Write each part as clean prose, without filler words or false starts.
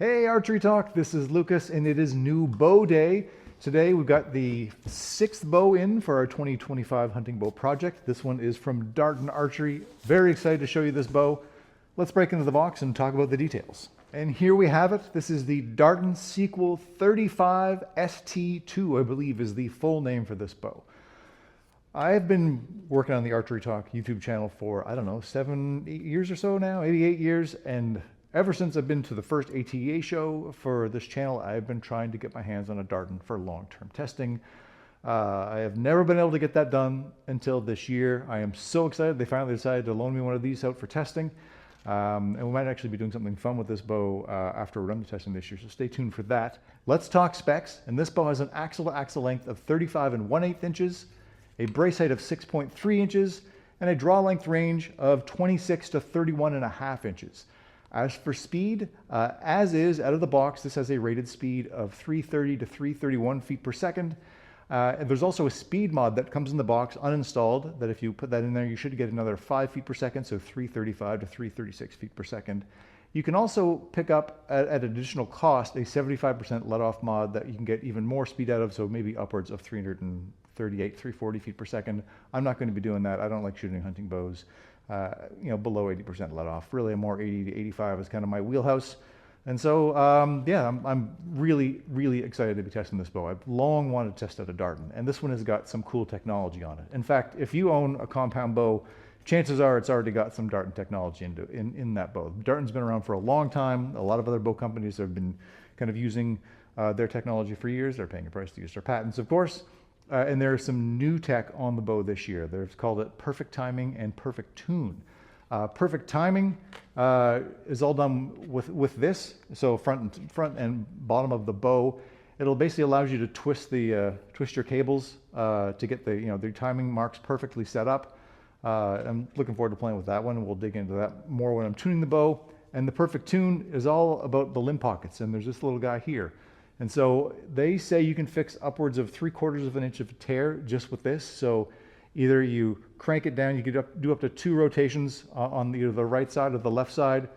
Hey Archery Talk, this is Lucas and it is new bow day. Today we've got the 6th bow in for our 2025 hunting bow project. This one is from Darton Archery. Very excited to show you this bow. Let's break into the box and talk about the details. And here we have it. This is the Darton Sequel 35 ST2, I believe is the full name for this bow. I've been working on the Archery Talk YouTube channel for, I don't know, 7, 8 years or so now, maybe 8 years. And ever since I've been to the first ATA show for this channel, I've been trying to get my hands on a Darton for long-term testing. I have never been able to get that done until this year. I am so excited. They finally decided to loan me one of these out for testing. And we might actually be doing something fun with this bow after we're done the testing this year, so stay tuned for that. Let's talk specs. And this bow has an axle-to-axle length of 35 1/8 inches, a brace height of 6.3 inches, and a draw length range of 26 to 31.5 inches. As for speed, as is out of the box, this has a rated speed of 330 to 331 feet per second. And there's also a speed mod that comes in the box uninstalled that if you put that in there, you should get another 5 feet per second, so 335 to 336 feet per second. You can also pick up at additional cost a 75% let-off mod that you can get even more speed out of, so maybe upwards of 338, 340 feet per second. I'm not going to be doing that. I don't like shooting hunting bows below 80% let off. Really, a more 80 to 85 is kind of my wheelhouse. And so, yeah, I'm really, really excited to be testing this bow. I've long wanted to test out a Darton, and this one has got some cool technology on it. In fact, if you own a compound bow, chances are it's already got some Darton technology in that bow. Darton's been around for a long time. A lot of other bow companies have been kind of using their technology for years. They're paying a price to use their patents, of course. And there's some new tech on the bow this year. They've called it Perfect Timing and Perfect Tune. Perfect Timing is all done with this. So front and bottom of the bow, it'll basically allows you to twist your cables to get the timing marks perfectly set up. I'm looking forward to playing with that one. We'll dig into that more when I'm tuning the bow. And the Perfect Tune is all about the limb pockets. And there's this little guy here. And so they say you can fix upwards of 3/4 of an inch of tear just with this. So either you crank it down, you can do up to 2 rotations on either the right side or the left side,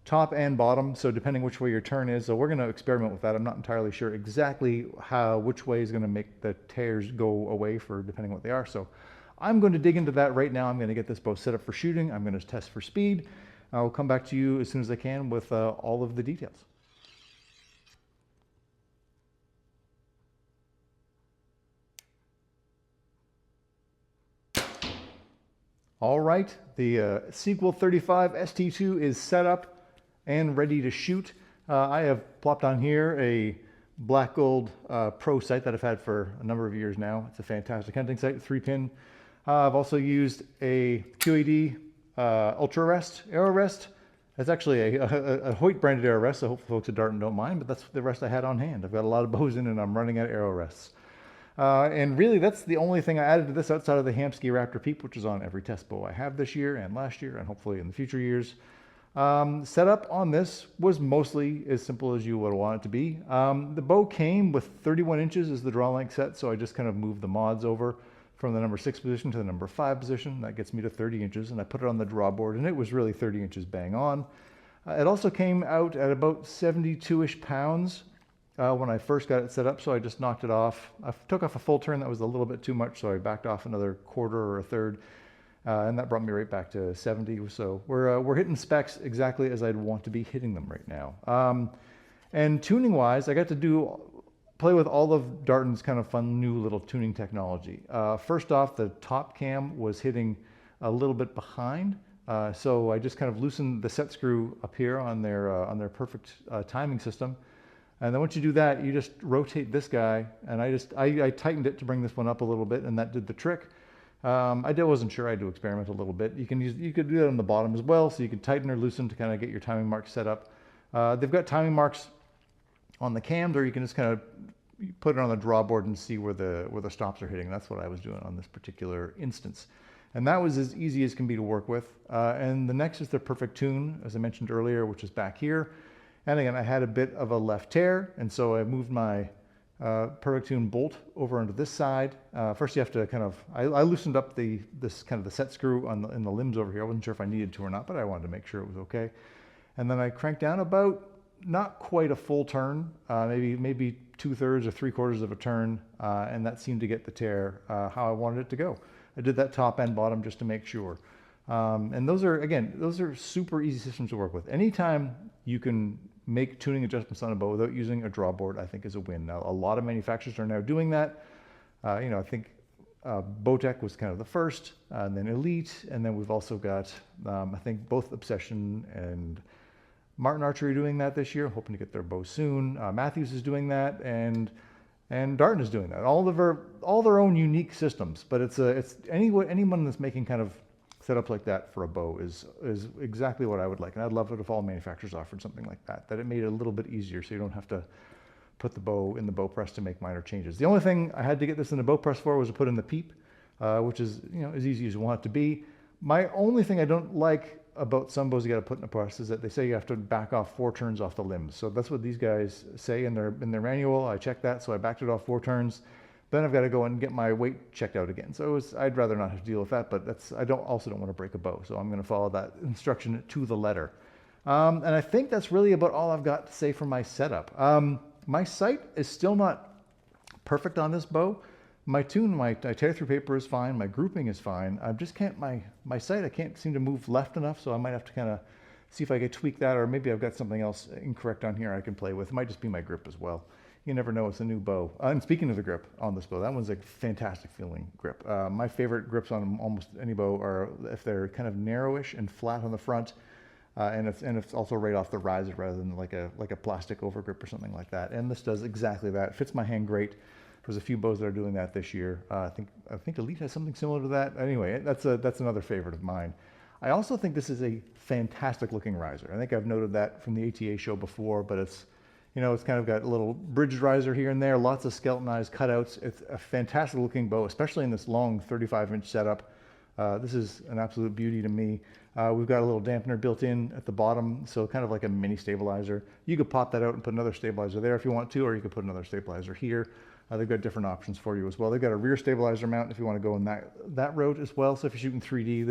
top and bottom. So depending which way your turn is. So we're going to experiment with that. I'm not entirely sure exactly which way is going to make the tears go away for depending what they are. So I'm going to dig into that right now. I'm going to get this bow set up for shooting. I'm going to test for speed. I'll come back to you as soon as I can with all of the details. All right, the Sequel 35 ST2 is set up and ready to shoot. I have plopped on here a black gold pro sight that I've had for a number of years now. It's a fantastic hunting sight, 3-pin. I've also used a QAD Ultra Rest, Arrow Rest. That's actually a Hoyt branded Arrow Rest, so hopefully folks at Darton don't mind, but that's the rest I had on hand. I've got a lot of bows in and I'm running out of Arrow Rests. And really, that's the only thing I added to this outside of the Hamsky Raptor Peep, which is on every test bow I have this year and last year, and hopefully in the future years. Setup on this was mostly as simple as you would want it to be. The bow came with 31 inches as the draw length set, so I just kind of moved the mods over from the number 6 position to the number 5 position. That gets me to 30 inches, and I put it on the draw board, and it was really 30 inches bang on. It also came out at about 72-ish pounds. When I first got it set up, so I just knocked it off. I took off a full turn, that was a little bit too much, so I backed off another 1/4 or a 1/3, and that brought me right back to 70. So we're hitting specs exactly as I'd want to be hitting them right now. And tuning-wise, I got to play with all of Darton's kind of fun new little tuning technology. First off, the top cam was hitting a little bit behind, so I just kind of loosened the set screw up here on their perfect timing system. And then once you do that, you just rotate this guy, and I tightened it to bring this one up a little bit, and that did the trick. I wasn't sure. I had to experiment a little bit. You could do that on the bottom as well, so you could tighten or loosen to kind of get your timing marks set up. They've got timing marks on the cams, or you can just kind of put it on the draw board and see where the stops are hitting. That's what I was doing on this particular instance. And that was as easy as can be to work with. And the next is the Perfect Tune, as I mentioned earlier, which is back here. And again, I had a bit of a left tear, and so I moved my Perfect Tune bolt over onto this side. First, you have to I loosened up the set screw in the limbs over here. I wasn't sure if I needed to or not, but I wanted to make sure it was okay. And then I cranked down about not quite a full turn, maybe 2/3 or 3/4 of a turn, and that seemed to get the tear how I wanted it to go. I did that top and bottom just to make sure. And those are super easy systems to work with. Anytime you can make tuning adjustments on a bow without using a draw board, I think is a win. Now, a lot of manufacturers are now doing that. I think Bowtech was kind of the first, and then Elite, and then we've also got, I think both Obsession and Darton Archery doing that this year, hoping to get their bow soon. Matthews is doing that, and Darton is doing that. All their own unique systems, but it's anyone that's making kind of setups like that for a bow is exactly what I would like, and I'd love it if all manufacturers offered something like that. That it made it a little bit easier, so you don't have to put the bow in the bow press to make minor changes. The only thing I had to get this in the bow press for was to put in the peep, which is as easy as you want it to be. My only thing I don't like about some bows you got to put in the press is that they say you have to back off 4 turns off the limbs. So that's what these guys say in their manual. I checked that, so I backed it off 4 turns. Then I've got to go and get my weight checked out again. So I'd rather not have to deal with that, but I also don't want to break a bow. So I'm going to follow that instruction to the letter. And I think that's really about all I've got to say for my setup. My sight is still not perfect on this bow. My tune, my tear-through paper is fine. My grouping is fine. I just can't, my sight, I can't seem to move left enough, so I might have to kind of see if I could tweak that, or maybe I've got something else incorrect on here I can play with. It might just be my grip as well. You never know, it's a new bow. And speaking of the grip on this bow, that one's a fantastic feeling grip. My favorite grips on almost any bow are if they're kind of narrowish and flat on the front, and it's also right off the riser rather than like a plastic overgrip or something like that. And this does exactly that. It fits my hand great. There's a few bows that are doing that this year. I think Elite has something similar to that. Anyway, that's another favorite of mine. I also think this is a fantastic looking riser. I think I've noted that from the ATA show before, but it's kind of got a little bridged riser here and there, lots of skeletonized cutouts. It's a fantastic looking bow, especially in this long 35-inch setup. This is an absolute beauty to me. We've got a little dampener built in at the bottom, so kind of like a mini stabilizer. You could pop that out and put another stabilizer there if you want to, or you could put another stabilizer here. They've got different options for you as well. They've got a rear stabilizer mount if you want to go in that route as well. So if you're shooting 3D,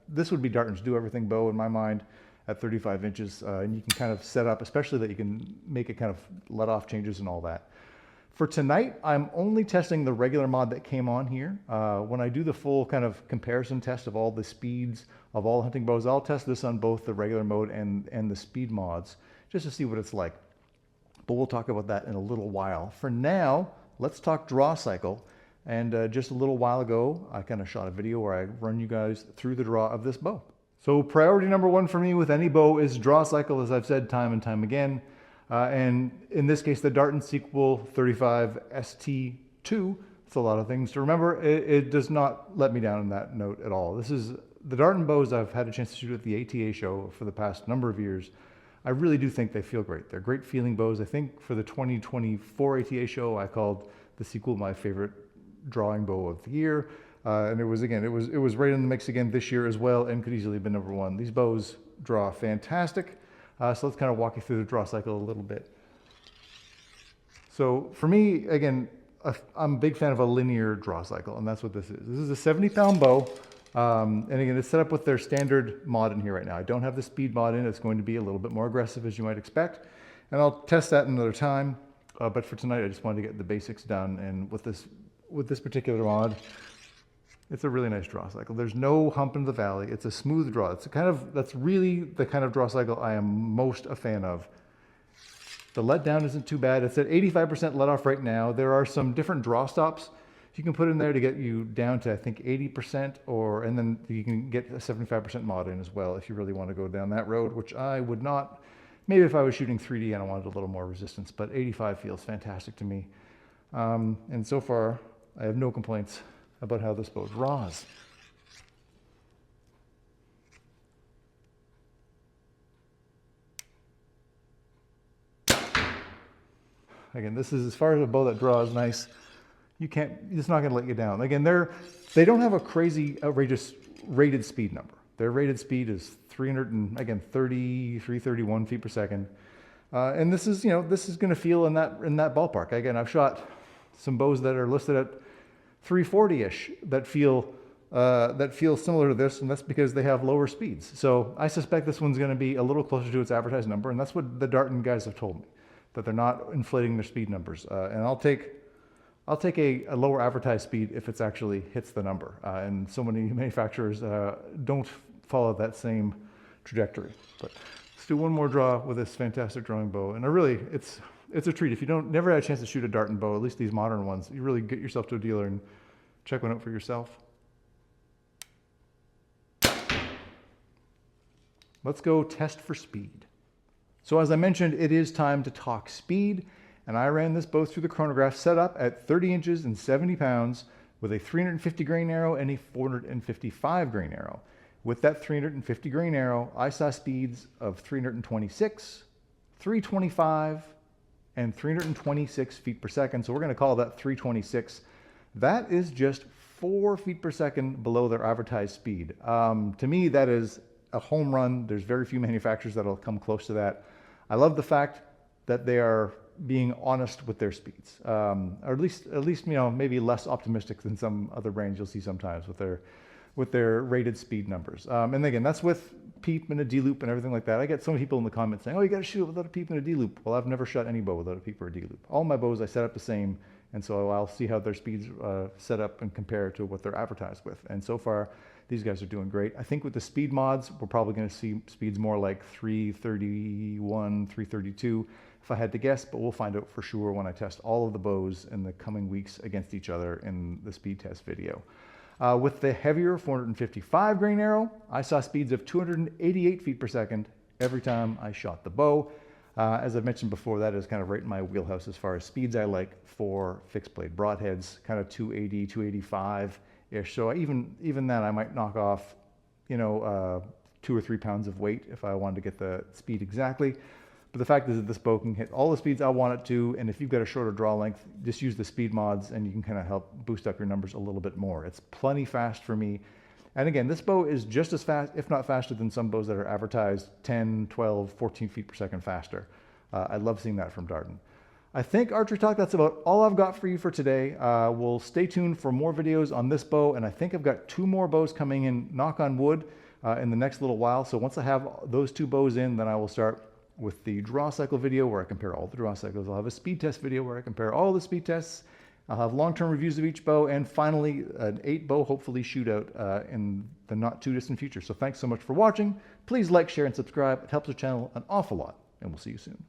this would be Darton's do everything bow in my mind at 35 inches, and you can kind of set up, especially that you can make it kind of let off changes and all that. For tonight, I'm only testing the regular mod that came on here. When I do the full kind of comparison test of all the speeds of all hunting bows, I'll test this on both the regular mode and the speed mods, just to see what it's like. But we'll talk about that in a little while. For now, let's talk draw cycle. And just a little while ago, I kind of shot a video where I run you guys through the draw of this bow. So priority number 1 for me with any bow is draw cycle, as I've said time and time again. And in this case, the Darton Sequel 35 ST2. It's a lot of things to remember. It does not let me down in that note at all. This is the Darton bows I've had a chance to shoot at the ATA show for the past number of years. I really do think they feel great. They're great feeling bows. I think for the 2024 ATA show, I called the Sequel my favorite drawing bow of the year. And it was right in the mix again this year as well, and could easily have been number 1. These bows draw fantastic. So let's kind of walk you through the draw cycle a little bit. So for me, again, I'm a big fan of a linear draw cycle, and that's what this is. This is a 70-pound bow, and again, it's set up with their standard mod in here right now. I don't have the speed mod in. It's going to be a little bit more aggressive, as you might expect, and I'll test that another time. But for tonight, I just wanted to get the basics done, and with this particular mod, it's a really nice draw cycle. There's no hump in the valley. It's a smooth draw. That's really the kind of draw cycle I am most a fan of. The letdown isn't too bad. It's at 85% let off right now. There are some different draw stops you can put in there to get you down to, I think, 80%, and then you can get a 75% mod in as well if you really want to go down that road, which I would not. Maybe if I was shooting 3D and I wanted a little more resistance, but 85 feels fantastic to me. And so far, I have no complaints about how this bow draws. Again, this is as far as a bow that draws nice. It's not going to let you down. Again, they don't have a crazy, outrageous rated speed number. Their rated speed is 331 feet per second. And this is going to feel in that ballpark. Again, I've shot some bows that are listed at 340-ish that feel that feel similar to this, and that's because they have lower speeds. So I suspect this one's going to be a little closer to its advertised number, and that's what the Darton guys have told me, that they're not inflating their speed numbers. And I'll take a lower advertised speed if it actually hits the number. And so many manufacturers don't follow that same trajectory. But let's do one more draw with this fantastic drawing bow. And it's a treat. If you never had a chance to shoot a Darton bow, at least these modern ones, you really get yourself to a dealer and check one out for yourself. Let's go test for speed. So as I mentioned, it is time to talk speed, and I ran this bow through the chronograph set up at 30 inches and 70 pounds with a 350 grain arrow and a 455 grain arrow. With that 350 grain arrow, I saw speeds of 326, 325, and 326 feet per second. So we're going to call that 326. That is just 4 feet per second below their advertised speed. To me, that is a home run. There's very few manufacturers that'll come close to that. I love the fact that they are being honest with their speeds, or at least maybe less optimistic than some other brands you'll see sometimes with their rated speed numbers. And again, that's with peep and a D-loop and everything like that. I get so many people in the comments saying, "Oh, you got to shoot it without a peep and a D-loop." Well, I've never shot any bow without a peep or a D-loop. All my bows I set up the same, and so I'll see how their speeds set up and compare to what they're advertised with. And so far, these guys are doing great. I think with the speed mods, we're probably going to see speeds more like 331, 332, if I had to guess, but we'll find out for sure when I test all of the bows in the coming weeks against each other in the speed test video. With the heavier 455 grain arrow, I saw speeds of 288 feet per second every time I shot the bow. As I've mentioned before, that is kind of right in my wheelhouse as far as speeds I like for fixed blade broadheads, kind of 280, 285-ish. So even that I might knock off, 2 or 3 pounds of weight if I wanted to get the speed exactly. But the fact is that this bow can hit all the speeds I want it to, and if you've got a shorter draw length, just use the speed mods and you can kind of help boost up your numbers a little bit more. It's plenty fast for me. And again, this bow is just as fast, if not faster, than some bows that are advertised 10, 12, 14 feet per second faster. I love seeing that from Darton. I think Archery Talk, that's about all I've got for you for today. We'll stay tuned for more videos on this bow, and I think I've got 2 more bows coming in, knock on wood, in the next little while. So once I have those 2 bows in, then I will start with the draw cycle video where I compare all the draw cycles. I'll have a speed test video where I compare all the speed tests. I'll have long-term reviews of each bow, and finally an 8 bow, hopefully, shootout in the not too distant future. So thanks so much for watching. Please like, share, and subscribe. It helps the channel an awful lot, and we'll see you soon.